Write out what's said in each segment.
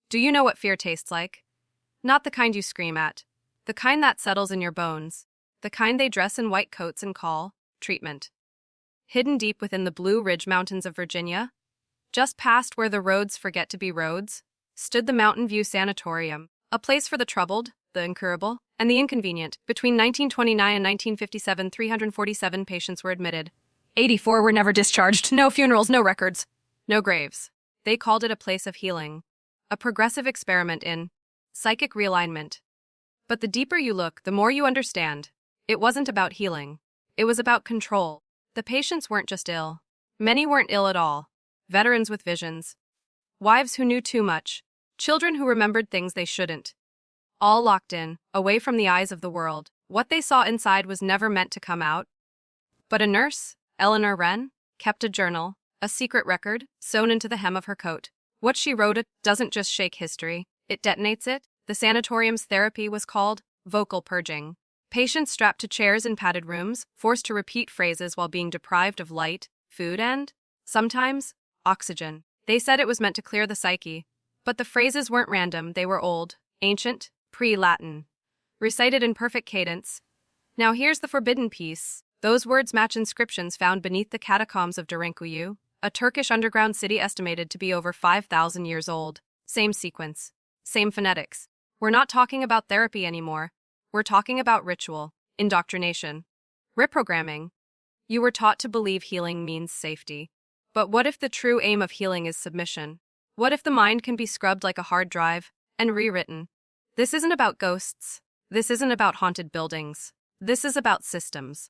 Do you know what fear tastes like? Not the kind you scream at. The kind that settles in your bones. The kind they dress in white coats and call treatment. Hidden deep within the Blue Ridge Mountains of Virginia, just past where the roads forget to be roads, stood the Mountain View Sanatorium, a place for the troubled, the incurable, and the inconvenient. Between 1929 and 1957, 347 patients were admitted. 84 were never discharged. No funerals, no records, no graves. They called it a place of healing, a progressive experiment in psychic realignment. But the deeper you look, the more you understand. It wasn't about healing. It was about control. The patients weren't just ill. Many weren't ill at all. Veterans with visions. Wives who knew too much. Children who remembered things they shouldn't. All locked in, away from the eyes of the world. What they saw inside was never meant to come out. But a nurse, Eleanor Wren, kept a journal, a secret record, sewn into the hem of her coat. What she wrote doesn't just shake history, it detonates it. The sanatorium's therapy was called vocal purging. Patients strapped to chairs in padded rooms, forced to repeat phrases while being deprived of light, food and, sometimes, oxygen. They said it was meant to clear the psyche. But the phrases weren't random, they were old, ancient, pre-Latin. Recited in perfect cadence. Now here's the forbidden piece. Those words match inscriptions found beneath the catacombs of Derinkuyu, a Turkish underground city estimated to be over 5,000 years old. Same sequence. Same phonetics. We're not talking about therapy anymore. We're talking about ritual, indoctrination, reprogramming. You were taught to believe healing means safety. But what if the true aim of healing is submission? What if the mind can be scrubbed like a hard drive and rewritten? This isn't about ghosts. This isn't about haunted buildings. This is about systems.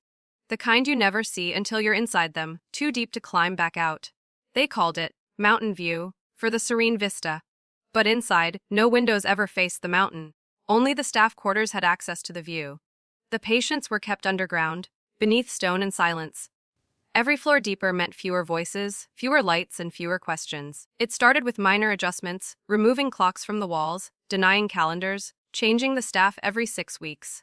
The kind you never see until you're inside them, too deep to climb back out. They called it Mountain View for the serene vista. But inside, no windows ever faced the mountain. Only the staff quarters had access to the view. The patients were kept underground, beneath stone and silence. Every floor deeper meant fewer voices, fewer lights, and fewer questions. It started with minor adjustments, removing clocks from the walls, denying calendars, changing the staff every 6 weeks.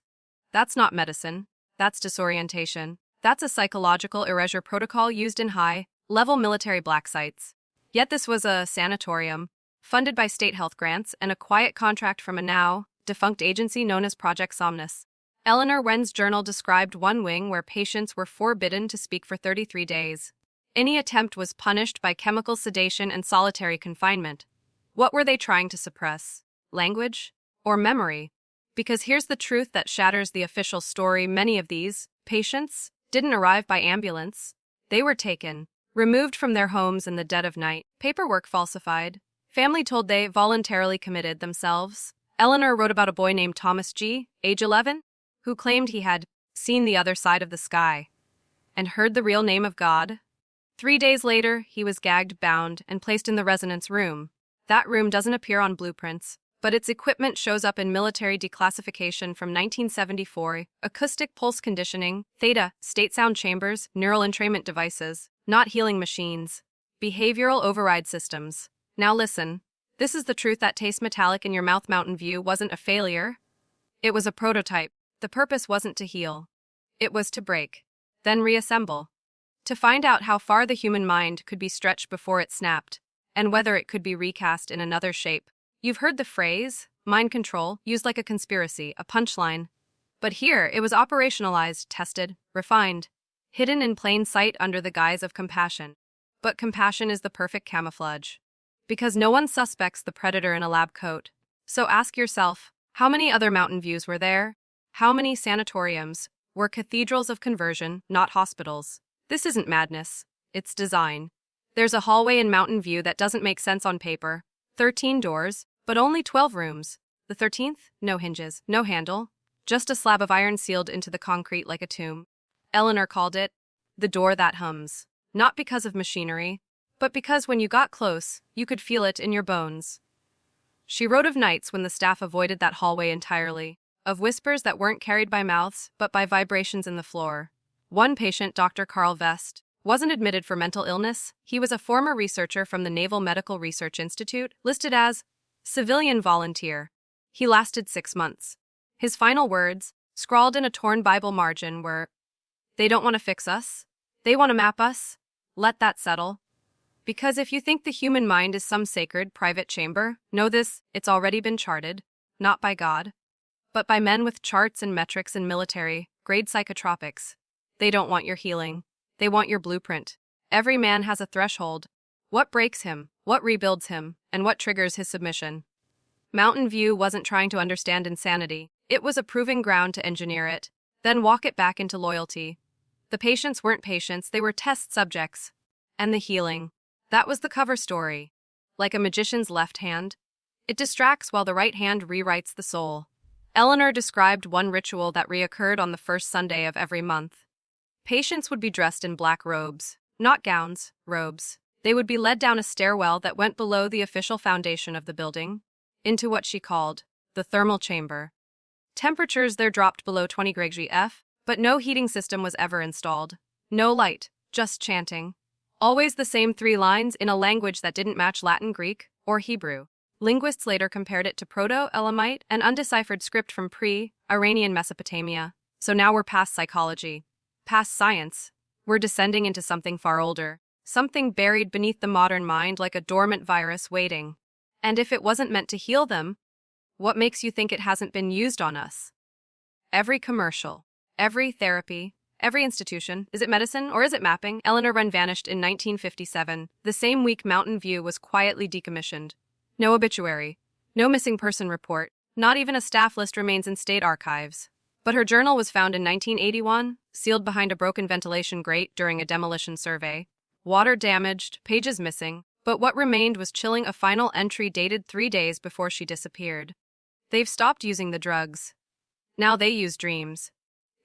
That's not medicine. That's disorientation. That's a psychological erasure protocol used in high-level military black sites. Yet this was a sanatorium, funded by state health grants and a quiet contract from a now-defunct agency known as Project Somnus. Eleanor Wren's journal described one wing where patients were forbidden to speak for 33 days. Any attempt was punished by chemical sedation and solitary confinement. What were they trying to suppress? Language? Or memory? Because here's the truth that shatters the official story: many of these patients didn't arrive by ambulance. They were taken, removed from their homes in the dead of night, paperwork falsified. Family told they voluntarily committed themselves. Eleanor wrote about a boy named Thomas G., age 11, who claimed he had seen the other side of the sky and heard the real name of God. 3 days later, he was gagged, bound, and placed in the resonance room. That room doesn't appear on blueprints, but its equipment shows up in military declassification from 1974, acoustic pulse conditioning, Theta, state sound chambers, neural entrainment devices, not healing machines, behavioral override systems. Now listen, this is the truth that tastes metallic in your mouth. Mountain View wasn't a failure. It was a prototype. The purpose wasn't to heal. It was to break, then reassemble. To find out how far the human mind could be stretched before it snapped, and whether it could be recast in another shape. You've heard the phrase, mind control, used like a conspiracy, a punchline. But here, it was operationalized, tested, refined, hidden in plain sight under the guise of compassion. But compassion is the perfect camouflage. Because no one suspects the predator in a lab coat. So ask yourself, how many other mountain views were there? How many sanatoriums were cathedrals of conversion, not hospitals? This isn't madness. It's design. There's a hallway in Mountain View that doesn't make sense on paper. 13 doors, but only 12 rooms. The 13th? No hinges, no handle. Just a slab of iron sealed into the concrete like a tomb. Eleanor called it the door that hums. Not because of machinery, but because when you got close, you could feel it in your bones. She wrote of nights when the staff avoided that hallway entirely, of whispers that weren't carried by mouths, but by vibrations in the floor. One patient, Dr. Carl Vest, wasn't admitted for mental illness. He was a former researcher from the Naval Medical Research Institute, listed as civilian volunteer. He lasted 6 months. His final words, scrawled in a torn Bible margin, were, "They don't want to fix us. They want to map us. Let that settle." Because if you think the human mind is some sacred, private chamber, know this, it's already been charted, not by God, but by men with charts and metrics and military-grade psychotropics. They don't want your healing. They want your blueprint. Every man has a threshold. What breaks him, what rebuilds him, and what triggers his submission. Mountain View wasn't trying to understand insanity. It was a proving ground to engineer it, then walk it back into loyalty. The patients weren't patients, they were test subjects. And the healing. That was the cover story. Like a magician's left hand, it distracts while the right hand rewrites the soul. Eleanor described one ritual that reoccurred on the first Sunday of every month. Patients would be dressed in black robes, not gowns, robes. They would be led down a stairwell that went below the official foundation of the building, into what she called the thermal chamber. Temperatures there dropped below 20 degrees F, but no heating system was ever installed. No light, just chanting. Always the same 3 lines in a language that didn't match Latin, Greek, or Hebrew. Linguists later compared it to Proto-Elamite, an undeciphered script from pre-Iranian Mesopotamia. So now we're past psychology, past science. We're descending into something far older, something buried beneath the modern mind like a dormant virus waiting. And if it wasn't meant to heal them, what makes you think it hasn't been used on us? Every commercial, every therapy, every institution, is it medicine or is it mapping? Eleanor Wren vanished in 1957, the same week Mountain View was quietly decommissioned. No obituary, no missing person report, not even a staff list remains in state archives. But her journal was found in 1981, sealed behind a broken ventilation grate during a demolition survey. Water damaged, pages missing, but what remained was chilling, a final entry dated 3 days before she disappeared. They've stopped using the drugs. Now they use dreams.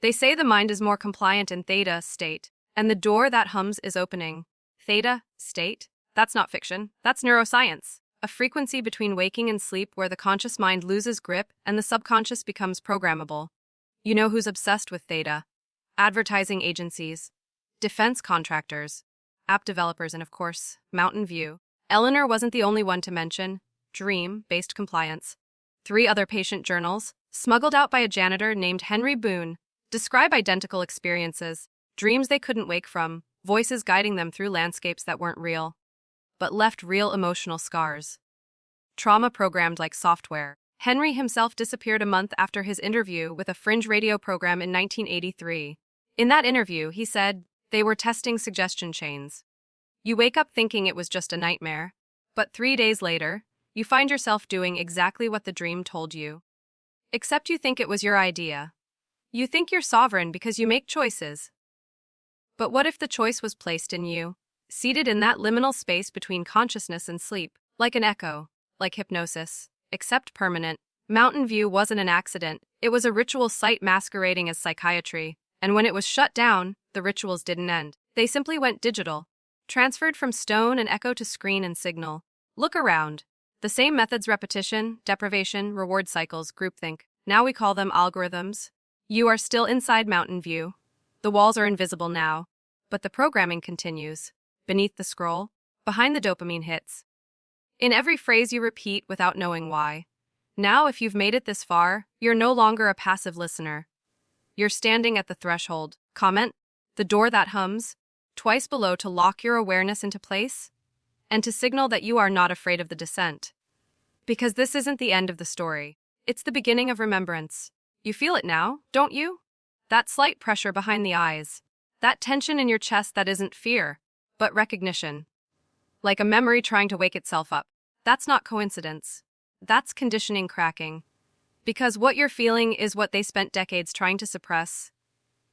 They say the mind is more compliant in Theta state, and the door that hums is opening. Theta state? That's not fiction, that's neuroscience. A frequency between waking and sleep where the conscious mind loses grip and the subconscious becomes programmable. You know who's obsessed with Theta? Advertising agencies, defense contractors, app developers, and of course, Mountain View. Eleanor wasn't the only one to mention dream-based compliance. 3 other patient journals, smuggled out by a janitor named Henry Boone, describe identical experiences, dreams they couldn't wake from, voices guiding them through landscapes that weren't real, but left real emotional scars. Trauma programmed like software. Henry himself disappeared a month after his interview with a fringe radio program in 1983. In that interview, he said, they were testing suggestion chains. You wake up thinking it was just a nightmare, but 3 days later, you find yourself doing exactly what the dream told you. Except you think it was your idea. You think you're sovereign because you make choices. But what if the choice was placed in you, seated in that liminal space between consciousness and sleep, like an echo, like hypnosis, except permanent? Mountain View wasn't an accident, it was a ritual site masquerading as psychiatry, and when it was shut down, the rituals didn't end. They simply went digital, transferred from stone and echo to screen and signal. Look around. The same methods: repetition, deprivation, reward cycles, groupthink. Now we call them algorithms. You are still inside Mountain View. The walls are invisible now, but the programming continues. Beneath the scroll, behind the dopamine hits. In every phrase you repeat without knowing why. Now, if you've made it this far, you're no longer a passive listener. You're standing at the threshold. Comment, the door that hums, twice below to lock your awareness into place, and to signal that you are not afraid of the descent. Because this isn't the end of the story. It's the beginning of remembrance. You feel it now, don't you? That slight pressure behind the eyes. That tension in your chest that isn't fear, but recognition. Like a memory trying to wake itself up. That's not coincidence. That's conditioning cracking. Because what you're feeling is what they spent decades trying to suppress.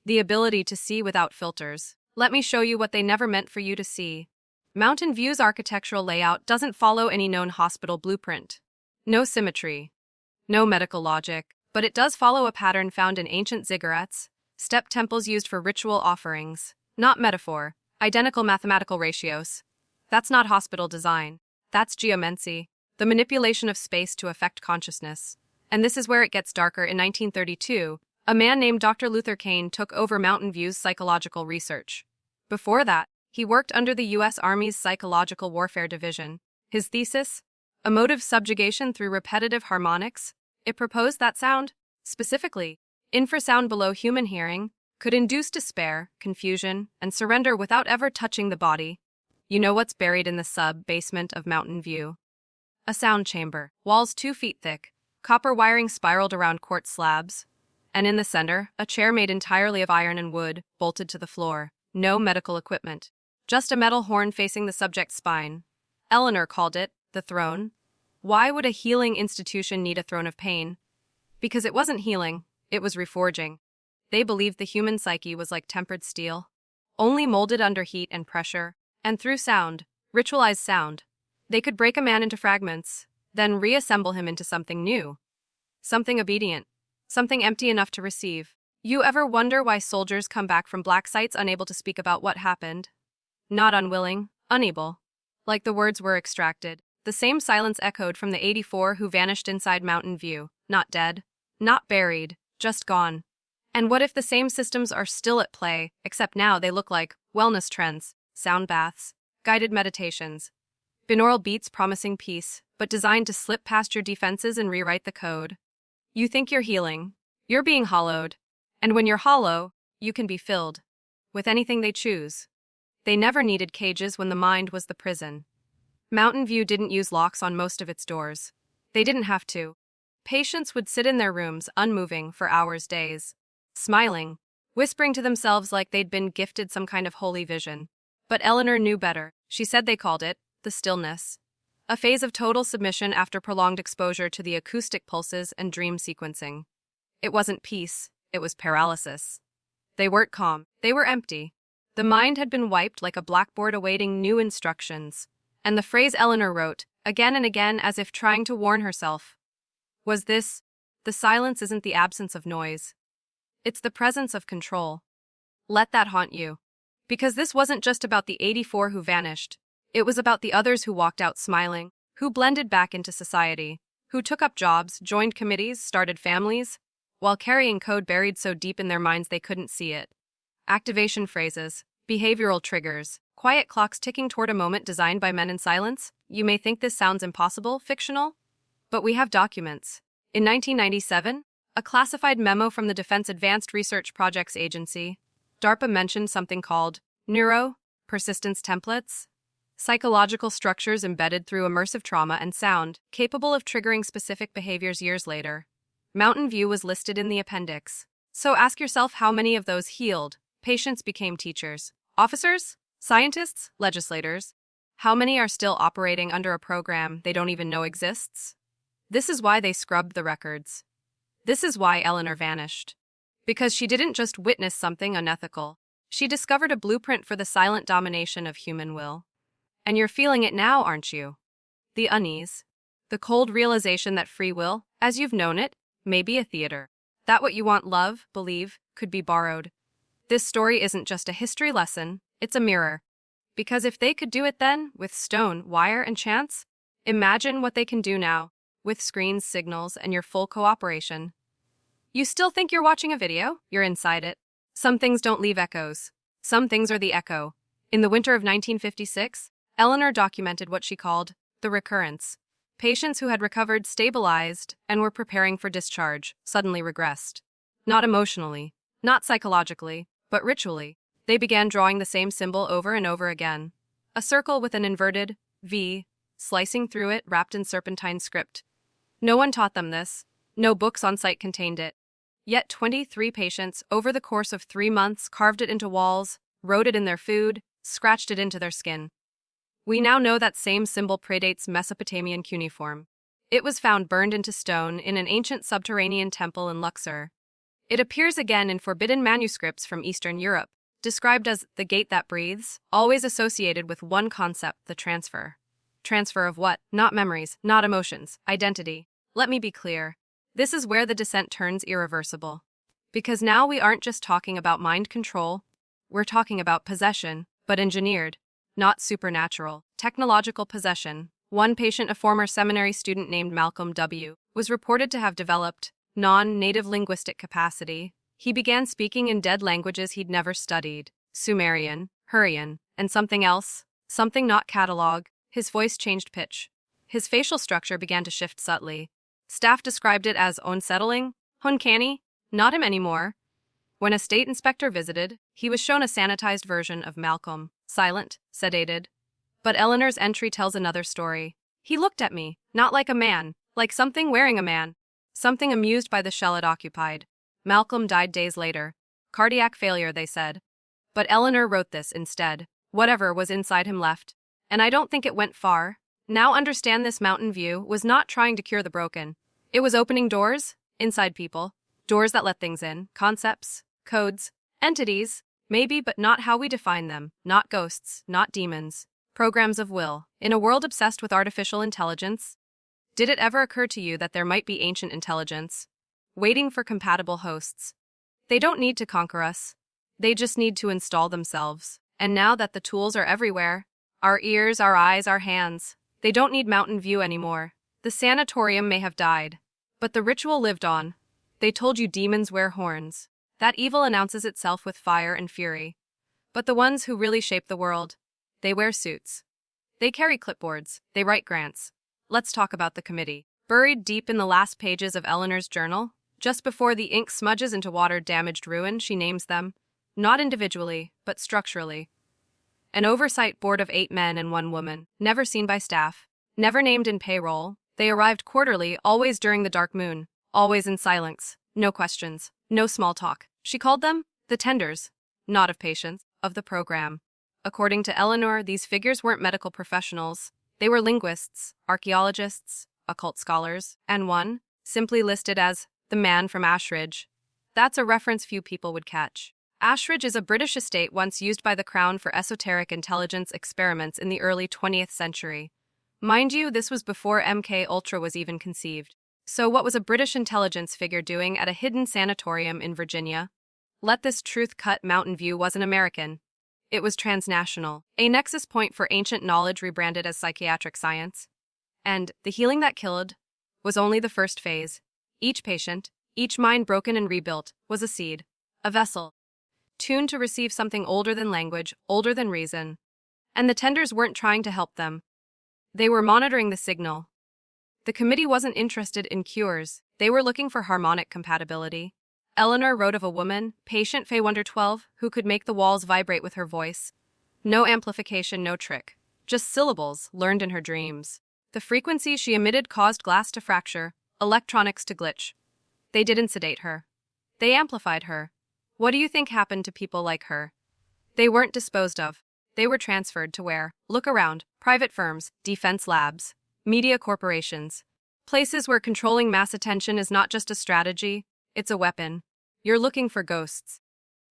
The ability to see without filters. Let me show you what they never meant for you to see. Mountain View's architectural layout doesn't follow any known hospital blueprint. No symmetry. No medical logic. But it does follow a pattern found in ancient ziggurats, step temples used for ritual offerings. Not metaphor. Identical mathematical ratios. That's not hospital design. That's geomancy. The manipulation of space to affect consciousness. And this is where it gets darker. In 1932, a man named Dr. Luther Kane took over Mountain View's psychological research. Before that, he worked under the U.S. Army's Psychological Warfare Division. His thesis? Emotive subjugation through repetitive harmonics. It proposed that sound, specifically, infrasound below human hearing, could induce despair, confusion, and surrender without ever touching the body. You know what's buried in the sub-basement of Mountain View? A sound chamber, walls 2 feet thick, copper wiring spiraled around quartz slabs, and in the center, a chair made entirely of iron and wood, bolted to the floor. No medical equipment. Just a metal horn facing the subject's spine. Eleanor called it the throne. Why would a healing institution need a throne of pain? Because it wasn't healing, it was reforging. They believed the human psyche was like tempered steel, only molded under heat and pressure, and through sound, ritualized sound. They could break a man into fragments, then reassemble him into something new. Something obedient. Something empty enough to receive. You ever wonder why soldiers come back from black sites unable to speak about what happened? Not unwilling, unable. Like the words were extracted. The same silence echoed from the 84 who vanished inside Mountain View. Not dead. Not buried. Just gone. And what if the same systems are still at play, except now they look like wellness trends, sound baths, guided meditations, binaural beats promising peace, but designed to slip past your defenses and rewrite the code. You think you're healing. You're being hollowed. And when you're hollow, you can be filled with anything they choose. They never needed cages when the mind was the prison. Mountain View didn't use locks on most of its doors. They didn't have to. Patients would sit in their rooms, unmoving, for hours, days, smiling, whispering to themselves like they'd been gifted some kind of holy vision. But Eleanor knew better. She said they called it the stillness. A phase of total submission after prolonged exposure to the acoustic pulses and dream sequencing. It wasn't peace, it was paralysis. They weren't calm, they were empty. The mind had been wiped like a blackboard awaiting new instructions. And the phrase Eleanor wrote, again and again as if trying to warn herself, was this: the silence isn't the absence of noise. It's the presence of control. Let that haunt you. Because this wasn't just about the 84 who vanished. It was about the others who walked out smiling, who blended back into society, who took up jobs, joined committees, started families, while carrying code buried so deep in their minds they couldn't see it. Activation phrases, behavioral triggers, quiet clocks ticking toward a moment designed by men in silence. You may think this sounds impossible, fictional, but we have documents. In 1997, a classified memo from the Defense Advanced Research Projects Agency, DARPA mentioned something called persistence templates, psychological structures embedded through immersive trauma and sound, capable of triggering specific behaviors years later. Mountain View was listed in the appendix. So ask yourself how many of those healed patients became teachers, officers, scientists, legislators. How many are still operating under a program they don't even know exists? This is why they scrubbed the records. This is why Eleanor vanished. Because she didn't just witness something unethical. She discovered a blueprint for the silent domination of human will. And you're feeling it now, aren't you? The unease. The cold realization that free will, as you've known it, may be a theater. That what you want, love, believe, could be borrowed. This story isn't just a history lesson, it's a mirror. Because if they could do it then, with stone, wire, and chance, imagine what they can do now, with screens, signals, and your full cooperation. You still think you're watching a video? You're inside it. Some things don't leave echoes. Some things are the echo. In the winter of 1956, Eleanor documented what she called the recurrence. Patients who had recovered, stabilized, and were preparing for discharge suddenly regressed. Not emotionally, not psychologically, but ritually. They began drawing the same symbol over and over again. A circle with an inverted V, slicing through it, wrapped in serpentine script. No one taught them this. No books on site contained it. Yet 23 patients, over the course of 3 months, carved it into walls, wrote it in their food, scratched it into their skin. We now know that same symbol predates Mesopotamian cuneiform. It was found burned into stone in an ancient subterranean temple in Luxor. It appears again in forbidden manuscripts from Eastern Europe, described as the gate that breathes, always associated with one concept: the transfer. Transfer of what? Not memories, not emotions, identity. Let me be clear. This is where the descent turns irreversible. Because now we aren't just talking about mind control, we're talking about possession, but engineered. Not supernatural, technological possession. One patient, a former seminary student named Malcolm W., was reported to have developed non-native linguistic capacity. He began speaking in dead languages he'd never studied: Sumerian, Hurrian, and something else, something not catalog. His voice changed pitch. His facial structure began to shift subtly. Staff described it as unsettling, uncanny, not him anymore. When a state inspector visited, he was shown a sanitized version of Malcolm. Silent, sedated, But Eleanor's entry tells another story. He looked at me, not like a man, like something wearing a man. Something amused by the shell it occupied. Malcolm died days later. Cardiac failure, they said. But Eleanor wrote this instead. Whatever was inside him left. And I don't think it went far. Now understand, this Mountain View was not trying to cure the broken. It was opening doors, inside people. Doors that let things in, concepts, codes, entities, maybe, but not how we define them, not ghosts, not demons. Programs of will. In a world obsessed with artificial intelligence, did it ever occur to you that there might be ancient intelligence, waiting for compatible hosts? They don't need to conquer us. They just need to install themselves. And now that the tools are everywhere, our ears, our eyes, our hands, they don't need Mountain View anymore. The sanatorium may have died, but the ritual lived on. They told you demons wear horns. That evil announces itself with fire and fury. But the ones who really shape the world, they wear suits. They carry clipboards. They write grants. Let's talk about the committee. Buried deep in the last pages of Eleanor's journal, just before the ink smudges into water-damaged ruin, she names them, not individually, but structurally. An oversight board of 8 men and 1 woman, never seen by staff, never named in payroll. They arrived quarterly, always during the dark moon, always in silence, no questions, no small talk. She called them the tenders, not of patients, of the program. According to Eleanor, these figures weren't medical professionals. They were linguists, archaeologists, occult scholars, and one, simply listed as the man from Ashridge. That's a reference few people would catch. Ashridge is a British estate once used by the Crown for esoteric intelligence experiments in the early 20th century. Mind you, this was before MK Ultra was even conceived. So what was a British intelligence figure doing at a hidden sanatorium in Virginia? Let this truth cut: Mountain View wasn't American. It was transnational, a nexus point for ancient knowledge rebranded as psychiatric science. And the healing that killed was only the first phase. Each patient, each mind broken and rebuilt, was a seed, a vessel, tuned to receive something older than language, older than reason. And the tenders weren't trying to help them. They were monitoring the signal. The committee wasn't interested in cures. They were looking for harmonic compatibility. Eleanor wrote of a woman, patient Faye Wonder 12, who could make the walls vibrate with her voice. No amplification, no trick. Just syllables, learned in her dreams. The frequency she emitted caused glass to fracture, electronics to glitch. They didn't sedate her. They amplified her. What do you think happened to people like her? They weren't disposed of. They were transferred to where? Look around. Private firms, defense labs, media corporations. Places where controlling mass attention is not just a strategy, it's a weapon. You're looking for ghosts.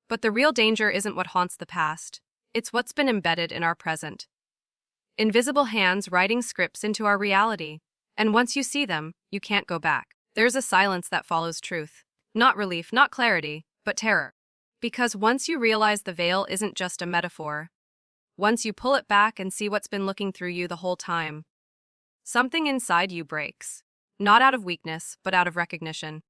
But the real danger isn't what haunts the past. It's what's been embedded in our present. Invisible hands writing scripts into our reality. And once you see them, you can't go back. There's a silence that follows truth. Not relief, not clarity, but terror. Because once you realize the veil isn't just a metaphor, once you pull it back and see what's been looking through you the whole time, something inside you breaks. Not out of weakness, but out of recognition.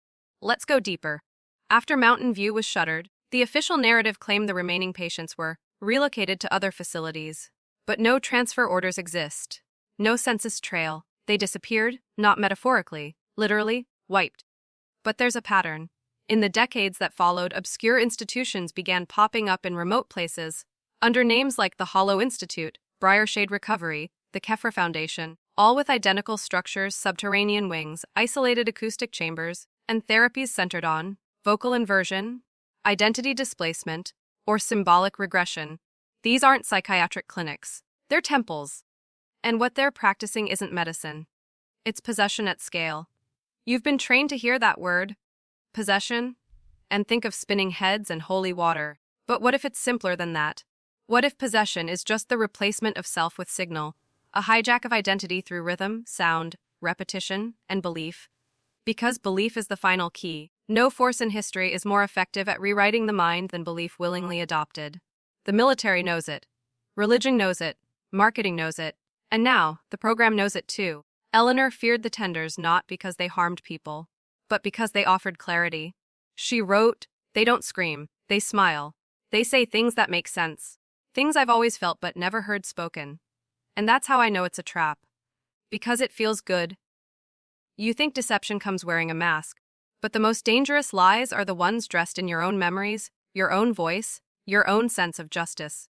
Let's go deeper. After Mountain View was shuttered, the official narrative claimed the remaining patients were relocated to other facilities. But no transfer orders exist. No census trail. They disappeared, not metaphorically, literally, wiped. But there's a pattern. In the decades that followed, obscure institutions began popping up in remote places, under names like the Hollow Institute, Briarshade Recovery, the Keffer Foundation, all with identical structures, subterranean wings, isolated acoustic chambers, and therapies centered on vocal inversion, identity displacement, or symbolic regression. These aren't psychiatric clinics. They're temples. And what they're practicing isn't medicine. It's possession at scale. You've been trained to hear that word, possession, and think of spinning heads and holy water. But what if it's simpler than that? What if possession is just the replacement of self with signal, a hijack of identity through rhythm, sound, repetition, and belief? Because belief is the final key. No force in history is more effective at rewriting the mind than belief willingly adopted. The military knows it. Religion knows it. Marketing knows it. And now, the program knows it too. Eleanor feared the tenders not because they harmed people, but because they offered clarity. She wrote, "They don't scream. They smile. They say things that make sense. Things I've always felt but never heard spoken. And that's how I know it's a trap. Because it feels good." You think deception comes wearing a mask, but the most dangerous lies are the ones dressed in your own memories, your own voice, your own sense of justice.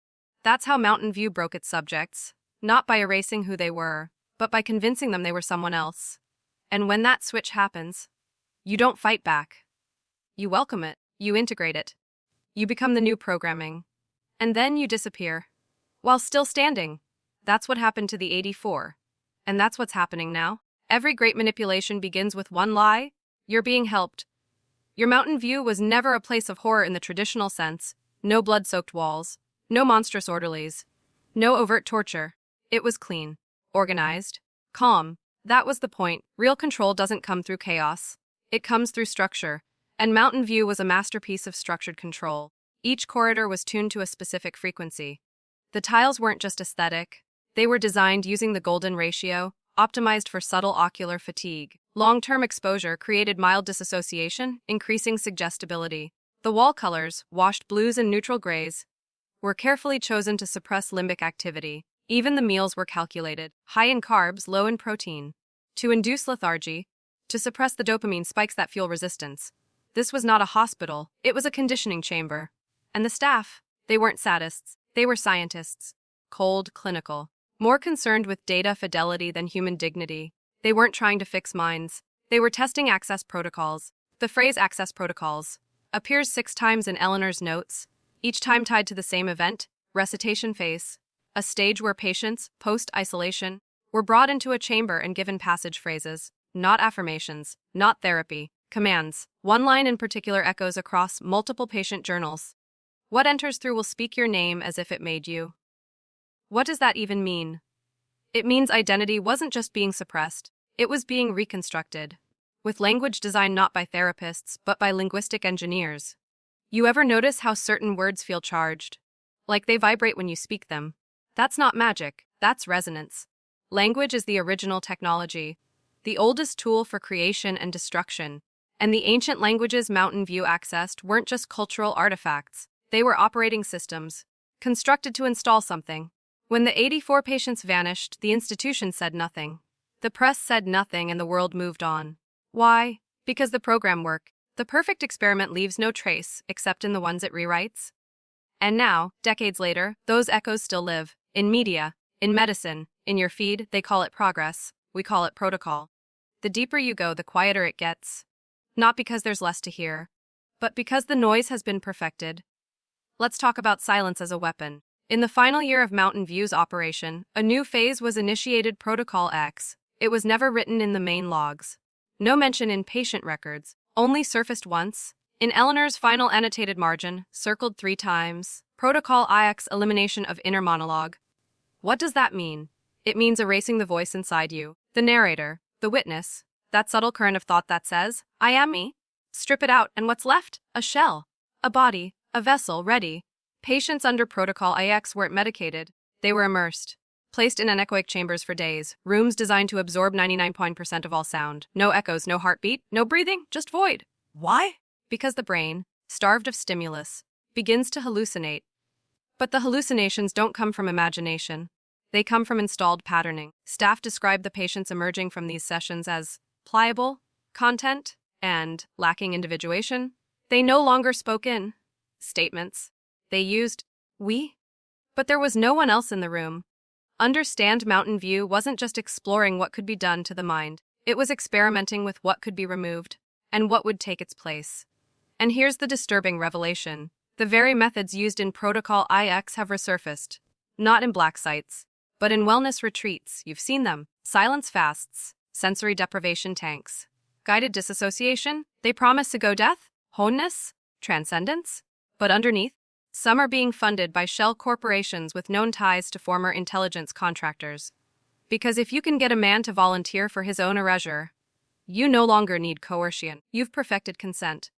That's how Mountain View broke its subjects. not by erasing who they were, but by convincing them they were someone else. And when that switch happens, you don't fight back. You welcome it, you integrate it. You become the new programming. And then you disappear. While still standing. That's what happened to the 84. And that's what's happening now. Every great manipulation begins with one lie. You're being helped. Your Mountain View was never a place of horror in the traditional sense. No blood-soaked walls. No monstrous orderlies. No overt torture. It was clean. Organized. Calm. That was the point. Real control doesn't come through chaos. It comes through structure. And Mountain View was a masterpiece of structured control. Each corridor was tuned to a specific frequency. The tiles weren't just aesthetic. They were designed using the golden ratio, optimized for subtle ocular fatigue. Long-term exposure created mild dissociation, increasing suggestibility. The wall colors, washed blues and neutral grays, were carefully chosen to suppress limbic activity. Even the meals were calculated, high in carbs, low in protein, to induce lethargy, to suppress the dopamine spikes that fuel resistance. This was not a hospital, it was a conditioning chamber. And the staff, they weren't sadists, they were scientists. Cold, clinical. More concerned with data fidelity than human dignity. They weren't trying to fix minds. They were testing access protocols. The phrase access protocols appears 6 times in Eleanor's notes, each time tied to the same event, recitation phase, a stage where patients, post-isolation, were brought into a chamber and given passage phrases, not affirmations, not therapy, commands. One line in particular echoes across multiple patient journals. What enters through will speak your name as if it made you. What does that even mean? It means identity wasn't just being suppressed, it was being reconstructed. With language designed not by therapists, but by linguistic engineers. You ever notice how certain words feel charged? Like they vibrate when you speak them. That's not magic, that's resonance. Language is the original technology, the oldest tool for creation and destruction. And the ancient languages Mountain View accessed weren't just cultural artifacts, they were operating systems, constructed to install something. When the 84 patients vanished, the institution said nothing. The press said nothing and the world moved on. Why? Because the program worked. The perfect experiment leaves no trace, except in the ones it rewrites. And now, decades later, those echoes still live. In media, in medicine, in your feed, they call it progress. We call it protocol. The deeper you go, the quieter it gets. Not because there's less to hear, but because the noise has been perfected. Let's talk about silence as a weapon. In the final year of Mountain View's operation, a new phase was initiated, Protocol X. It was never written in the main logs. No mention in patient records, only surfaced once. In Eleanor's final annotated margin, circled 3 times, Protocol IX, elimination of inner monologue. What does that mean? It means erasing the voice inside you, the narrator, the witness, that subtle current of thought that says, I am me. Strip it out, and what's left? A shell, a body, a vessel ready. Patients under Protocol IX weren't medicated. They were immersed, placed in anechoic chambers for days, rooms designed to absorb 99% of all sound. No echoes, no heartbeat, no breathing, just void. Why? Because the brain, starved of stimulus, begins to hallucinate. But the hallucinations don't come from imagination. They come from installed patterning. Staff described the patients emerging from these sessions as pliable, content, and lacking individuation. They no longer spoke in statements. They used we. But there was no one else in the room. Understand, Mountain View wasn't just exploring what could be done to the mind. It was experimenting with what could be removed and what would take its place. And here's the disturbing revelation. The very methods used in Protocol IX have resurfaced. Not in black sites, but in wellness retreats. You've seen them. Silence fasts, sensory deprivation tanks, guided disassociation. They promise to go death, wholeness, transcendence. But underneath, some are being funded by shell corporations with known ties to former intelligence contractors. Because if you can get a man to volunteer for his own erasure, you no longer need coercion. You've perfected consent.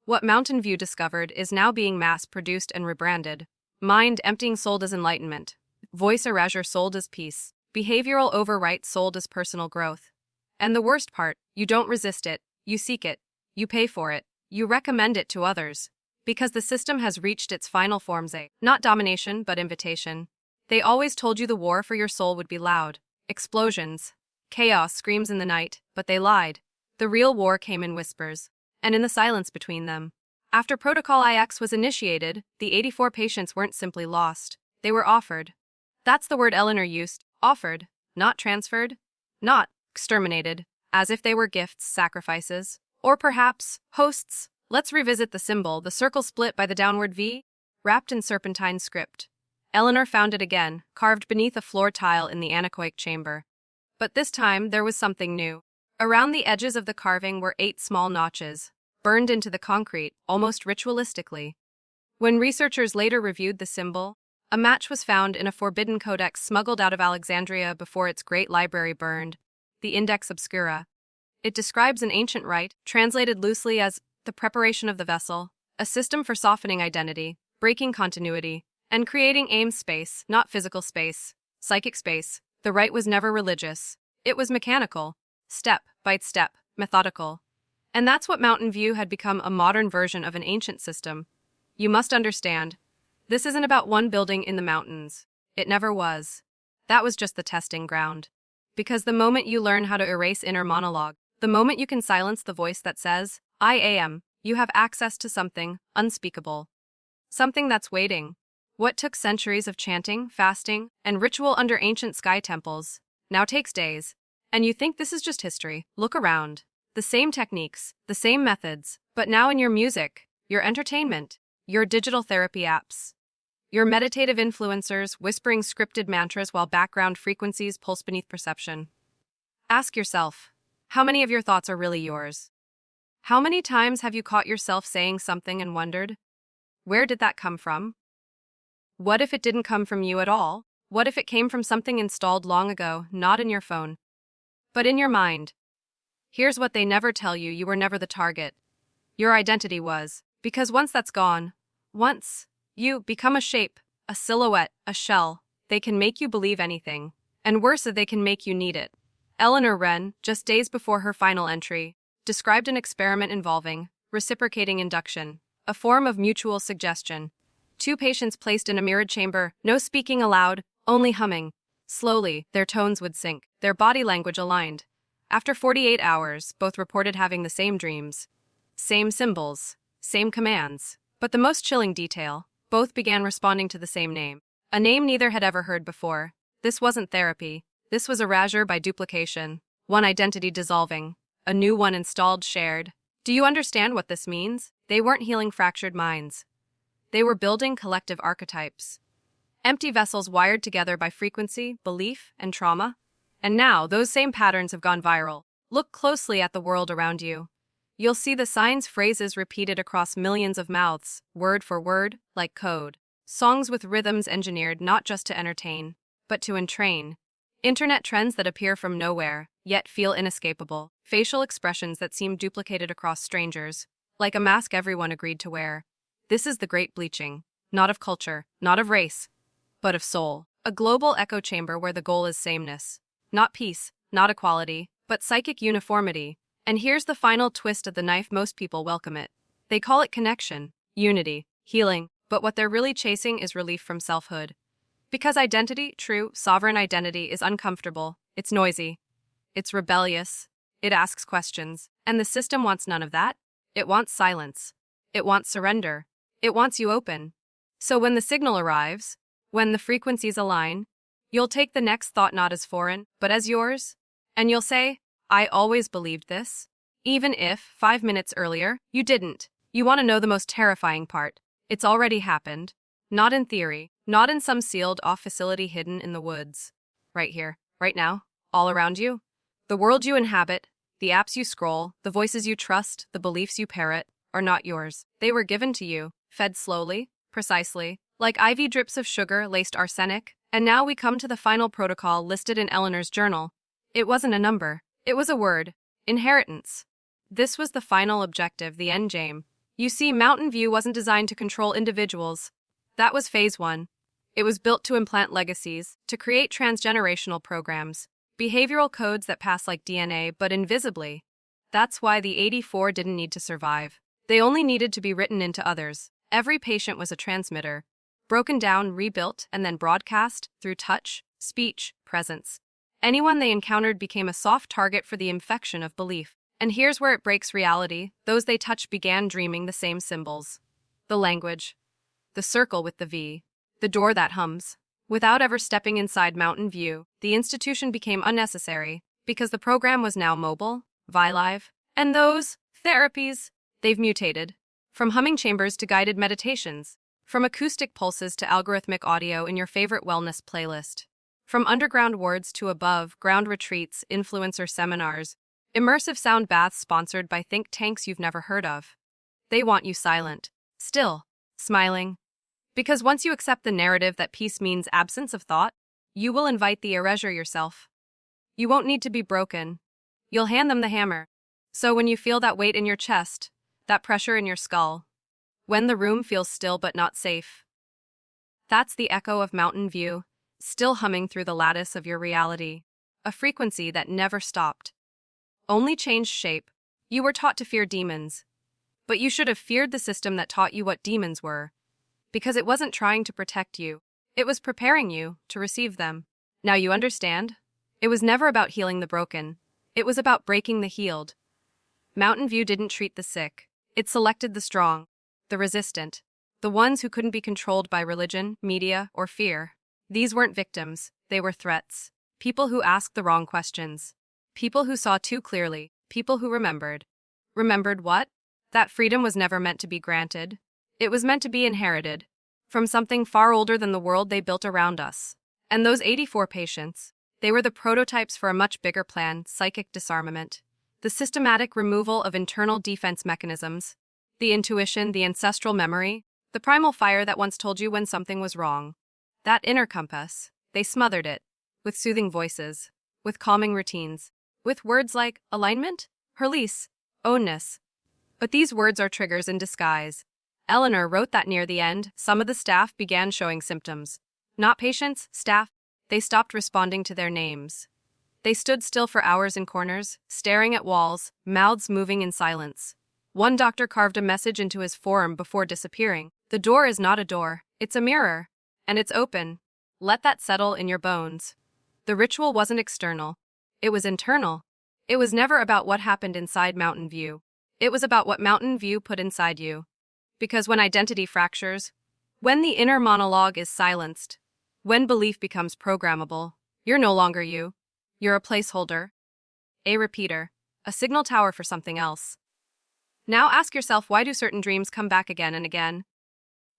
What Mountain View discovered is now being mass-produced and rebranded. Mind emptying sold as enlightenment. Voice erasure sold as peace. Behavioral overwrite sold as personal growth. And the worst part, you don't resist it, you seek it, you pay for it, you recommend it to others. Because the system has reached its final forms, not domination, but invitation. They always told you the war for your soul would be loud. Explosions. Chaos, screams in the night, but they lied. The real war came in whispers, and in the silence between them. After Protocol IX was initiated, the 84 patients weren't simply lost. They were offered. That's the word Eleanor used, Offered, not transferred, not exterminated, as if they were gifts, sacrifices, or perhaps hosts. Let's revisit the symbol, the circle split by the downward V, wrapped in serpentine script. Eleanor found it again, carved beneath a floor tile in the anechoic chamber. But this time, there was something new. Around the edges of the carving were 8 small notches, burned into the concrete, almost ritualistically. When researchers later reviewed the symbol, a match was found in a forbidden codex smuggled out of Alexandria before its great library burned, the Index Obscura. It describes an ancient rite, translated loosely as the preparation of the vessel, a system for softening identity, breaking continuity, and creating aim space, not physical space, psychic space. The rite was never religious. It was mechanical, step by step, methodical. And that's what Mountain View had become, a modern version of an ancient system. You must understand, this isn't about one building in the mountains. It never was. That was just the testing ground. Because the moment you learn how to erase inner monologue, the moment you can silence the voice that says, I am, you have access to something unspeakable. Something that's waiting. What took centuries of chanting, fasting, and ritual under ancient sky temples now takes days. And you think this is just history. Look around. The same techniques, the same methods, but now in your music, your entertainment, your digital therapy apps, your meditative influencers whispering scripted mantras while background frequencies pulse beneath perception. Ask yourself, how many of your thoughts are really yours? How many times have you caught yourself saying something and wondered, where did that come from? What if it didn't come from you at all? What if it came from something installed long ago, not in your phone, but in your mind? Here's what they never tell you: you were never the target. Your identity was. Because once that's gone, once you become a shape, a silhouette, a shell, they can make you believe anything. And worse, they can make you need it. Eleanor Wren, just days before her final entry, described an experiment involving reciprocating induction, a form of mutual suggestion. 2 patients placed in a mirrored chamber, no speaking aloud, only humming. Slowly, their tones would sync, their body language aligned. After 48 hours, both reported having the same dreams, same symbols, same commands. But the most chilling detail, both began responding to the same name. A name neither had ever heard before. This wasn't therapy. This was erasure by duplication. One identity dissolving, a new one installed, shared. Do you understand what this means? They weren't healing fractured minds. They were building collective archetypes. Empty vessels wired together by frequency, belief, and trauma. And now, those same patterns have gone viral. Look closely at the world around you. You'll see the signs, phrases repeated across millions of mouths, word for word, like code. Songs with rhythms engineered not just to entertain, but to entrain. Internet trends that appear from nowhere, yet feel inescapable. Facial expressions that seem duplicated across strangers, like a mask everyone agreed to wear. This is the great bleaching, not of culture, not of race, but of soul. A global echo chamber where the goal is sameness. Not peace, not equality, but psychic uniformity. And here's the final twist of the knife: most people welcome it. They call it connection, unity, healing, but what they're really chasing is relief from selfhood. Because identity, true, sovereign identity, is uncomfortable, it's noisy, it's rebellious, it asks questions, and the system wants none of that. It wants silence. It wants surrender. It wants you open. So when the signal arrives, when the frequencies align, you'll take the next thought not as foreign, but as yours, and you'll say, I always believed this, even if, 5 minutes earlier, you didn't. You want to know the most terrifying part? It's already happened. Not in theory, not in some sealed-off facility hidden in the woods. Right here, right now, all around you. The world you inhabit, the apps you scroll, the voices you trust, the beliefs you parrot, are not yours. They were given to you, fed slowly, precisely, like IV drips of sugar laced arsenic. And now we come to the final protocol listed in Eleanor's journal. It wasn't a number. It was a word. Inheritance. This was the final objective, the end game. You see, Mountain View wasn't designed to control individuals. That was phase 1. It was built to implant legacies, to create transgenerational programs, behavioral codes that pass like DNA, but invisibly. That's why the 84 didn't need to survive. They only needed to be written into others. Every patient was a transmitter, broken down, rebuilt, and then broadcast through touch, speech, presence. Anyone they encountered became a soft target for the infection of belief. And here's where it breaks reality. Those they touched began dreaming the same symbols. The language. The circle with the V. The door that hums. Without ever stepping inside Mountain View, the institution became unnecessary because the program was now mobile, live, and those therapies, they've mutated. From humming chambers to guided meditations, from acoustic pulses to algorithmic audio in your favorite wellness playlist, from underground wards to above-ground retreats, influencer seminars, immersive sound baths sponsored by think tanks you've never heard of. They want you silent, still, smiling. Because once you accept the narrative that peace means absence of thought, you will invite the erasure yourself. You won't need to be broken. You'll hand them the hammer. So when you feel that weight in your chest, that pressure in your skull, when the room feels still but not safe, that's the echo of Mountain View, still humming through the lattice of your reality, a frequency that never stopped. Only changed shape. You were taught to fear demons. But you should have feared the system that taught you what demons were. Because it wasn't trying to protect you. It was preparing you to receive them. Now you understand? It was never about healing the broken. It was about breaking the healed. Mountain View didn't treat the sick. It selected the strong, the resistant, the ones who couldn't be controlled by religion, media, or fear. These weren't victims. They were threats. People who asked the wrong questions. People who saw too clearly. People who remembered. Remembered what? That freedom was never meant to be granted. It was meant to be inherited from something far older than the world they built around us. And those 84 patients, they were the prototypes for a much bigger plan: psychic disarmament, the systematic removal of internal defense mechanisms, the intuition, the ancestral memory, the primal fire that once told you when something was wrong. That inner compass, they smothered it with soothing voices, with calming routines, with words like alignment, release, ownness. But these words are triggers in disguise. Eleanor wrote that near the end, some of the staff began showing symptoms. Not patients, staff. They stopped responding to their names. They stood still for hours in corners, staring at walls, mouths moving in silence. One doctor carved a message into his forearm before disappearing. The door is not a door, it's a mirror. And it's open. Let that settle in your bones. The ritual wasn't external. It was internal. It was never about what happened inside Mountain View. It was about what Mountain View put inside you. Because when identity fractures, when the inner monologue is silenced, when belief becomes programmable, you're no longer you. You're a placeholder, a repeater, a signal tower for something else. Now ask yourself, why do certain dreams come back again and again?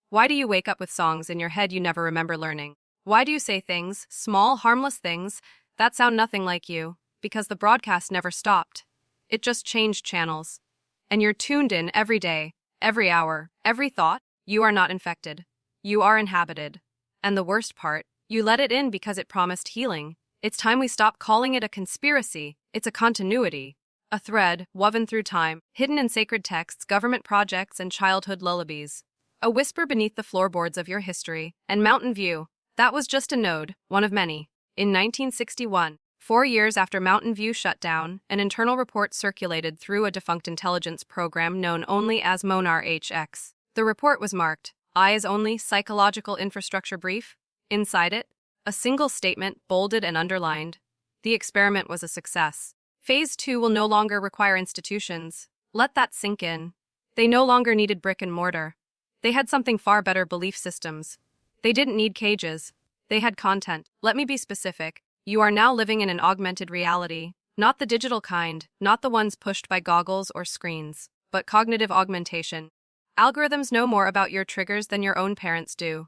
Why do you wake up with songs in your head you never remember learning? Why do you say things, small, harmless things, that sound nothing like you? Because the broadcast never stopped. It just changed channels. And you're tuned in every day, every hour, every thought. You are not infected. You are inhabited. And the worst part, you let it in because it promised healing. It's time we stop calling it a conspiracy. It's a continuity. A thread, woven through time, hidden in sacred texts, government projects, and childhood lullabies. A whisper beneath the floorboards of your history. And Mountain View, that was just a node, one of many. In 1961, 4 years after Mountain View shut down, an internal report circulated through a defunct intelligence program known only as MONAR-HX. The report was marked, Eyes Only Psychological Infrastructure Brief. Inside it, a single statement, bolded and underlined. The experiment was a success. Phase 2 will no longer require institutions. Let that sink in. They no longer needed brick and mortar. They had something far better: belief systems. They didn't need cages. They had content. Let me be specific. You are now living in an augmented reality. Not the digital kind, not the ones pushed by goggles or screens, but cognitive augmentation. Algorithms know more about your triggers than your own parents do.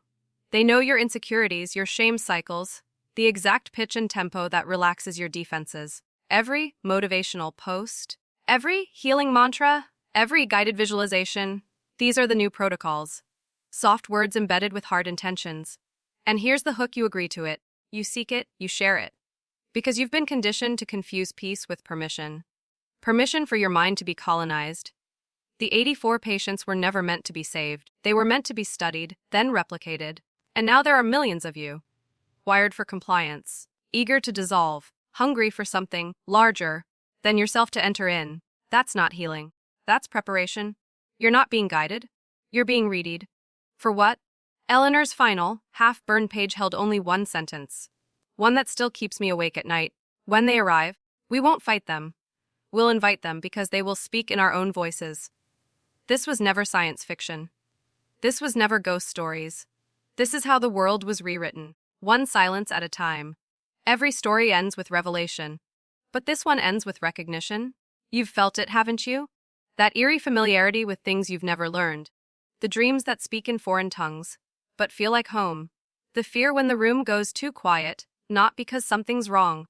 They know your insecurities, your shame cycles, the exact pitch and tempo that relaxes your defenses. Every motivational post, every healing mantra, every guided visualization, these are the new protocols. Soft words embedded with hard intentions. And here's the hook: you agree to it, you seek it, you share it. Because you've been conditioned to confuse peace with permission. Permission for your mind to be colonized. The 84 patients were never meant to be saved. They were meant to be studied, then replicated. And now there are millions of you. Wired for compliance, eager to dissolve, hungry for something larger than yourself to enter in. That's not healing. That's preparation. You're not being guided. You're being readied. For what? Eleanor's final, half-burned page held only one sentence. One that still keeps me awake at night. When they arrive, we won't fight them. We'll invite them because they will speak in our own voices. This was never science fiction. This was never ghost stories. This is how the world was rewritten. one silence at a time. Every story ends with revelation. But this one ends with recognition. You've felt it, haven't you? That eerie familiarity with things you've never learned. The dreams that speak in foreign tongues, but feel like home. The fear when the room goes too quiet, not because something's wrong,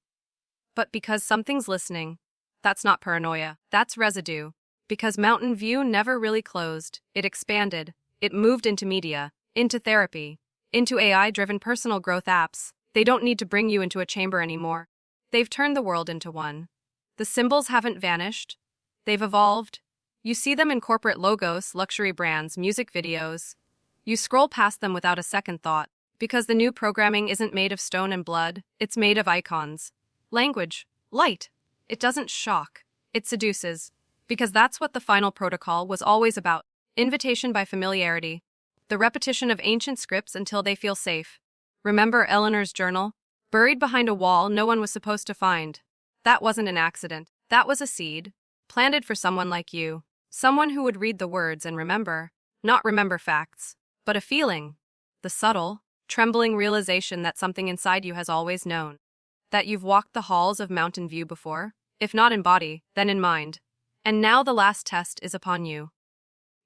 but because something's listening. That's not paranoia, that's residue. Because Mountain View never really closed, it expanded. It moved into media, into therapy, into AI-driven personal growth apps. They don't need to bring you into a chamber anymore. They've turned the world into one. The symbols haven't vanished. They've evolved. You see them in corporate logos, luxury brands, music videos. You scroll past them without a second thought, because the new programming isn't made of stone and blood, it's made of icons. Language. Light. It doesn't shock. It seduces. Because that's what the final protocol was always about. Invitation by familiarity. The repetition of ancient scripts until they feel safe. Remember Eleanor's journal? Buried behind a wall no one was supposed to find. That wasn't an accident. That was a seed. Planted for someone like you. Someone who would read the words and remember. Not remember facts, but a feeling. The subtle, trembling realization that something inside you has always known. That you've walked the halls of Mountain View before, if not in body, then in mind. And now the last test is upon you.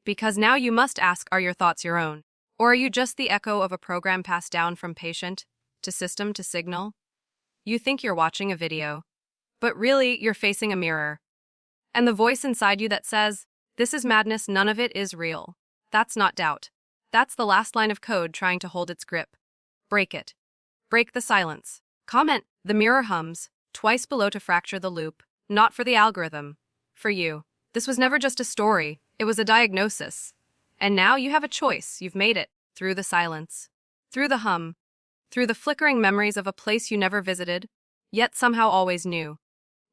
Because now you must ask, are your thoughts your own? Or are you just the echo of a program passed down from patient to system to signal? You think you're watching a video, but really you're facing a mirror. And the voice inside you that says, this is madness, none of it is real. That's not doubt. That's the last line of code trying to hold its grip. Break it. Break the silence. Comment, the mirror hums, twice below to fracture the loop, not for the algorithm. For you. This was never just a story, it was a diagnosis. And now you have a choice, you've made it, through the silence. Through the hum. Through the flickering memories of a place you never visited, yet somehow always knew.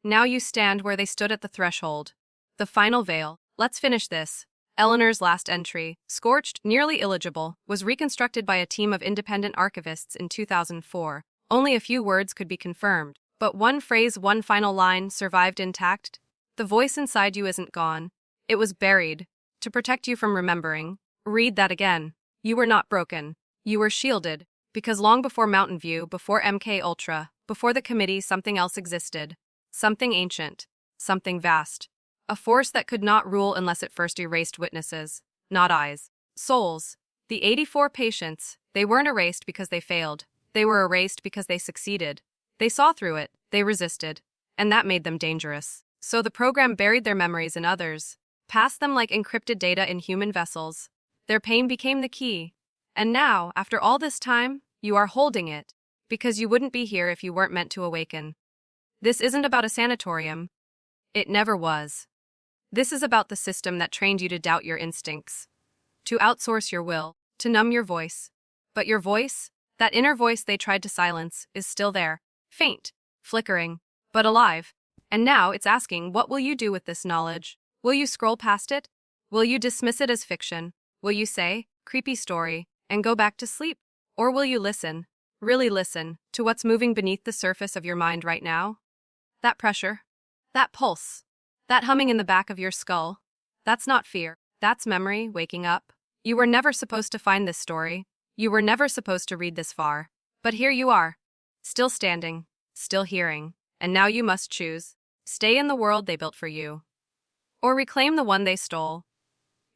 Now you stand where they stood at the threshold. The final veil. Let's finish this. Eleanor's last entry, scorched, nearly illegible, was reconstructed by a team of independent archivists in 2004. Only a few words could be confirmed, but one phrase, one final line, survived intact. The voice inside you isn't gone. It was buried. To protect you from remembering. Read that again. You were not broken. You were shielded. Because long before Mountain View, before MK Ultra, before the committee, something else existed. Something ancient. Something vast. A force that could not rule unless it first erased witnesses. Not eyes. Souls. The 84 patients, they weren't erased because they failed. They were erased because they succeeded. They saw through it. They resisted. And that made them dangerous. So the program buried their memories in others. Passed them like encrypted data in human vessels. Their pain became the key. And now, after all this time, you are holding it. Because you wouldn't be here if you weren't meant to awaken. This isn't about a sanatorium. It never was. This is about the system that trained you to doubt your instincts. To outsource your will. To numb your voice. But your voice, that inner voice they tried to silence, is still there. Faint. Flickering. But alive. And now it's asking, what will you do with this knowledge? Will you scroll past it? Will you dismiss it as fiction? Will you say, creepy story, and go back to sleep? Or will you listen, really listen, to what's moving beneath the surface of your mind right now? That pressure, that pulse, that humming in the back of your skull, that's not fear, that's memory waking up. You were never supposed to find this story. You were never supposed to read this far. But here you are, still standing, still hearing, and now you must choose. Stay in the world they built for you. Or reclaim the one they stole.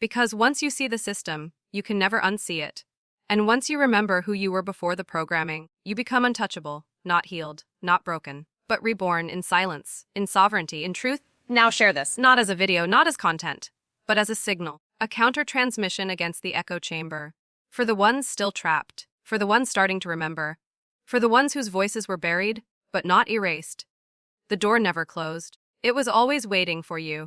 Because once you see the system, you can never unsee it. And once you remember who you were before the programming, you become untouchable, not healed, not broken, but reborn in silence, in sovereignty, in truth. Now share this, not as a video, not as content, but as a signal, a counter-transmission against the echo chamber. For the ones still trapped, for the ones starting to remember, for the ones whose voices were buried, but not erased. The door never closed. It was always waiting for you.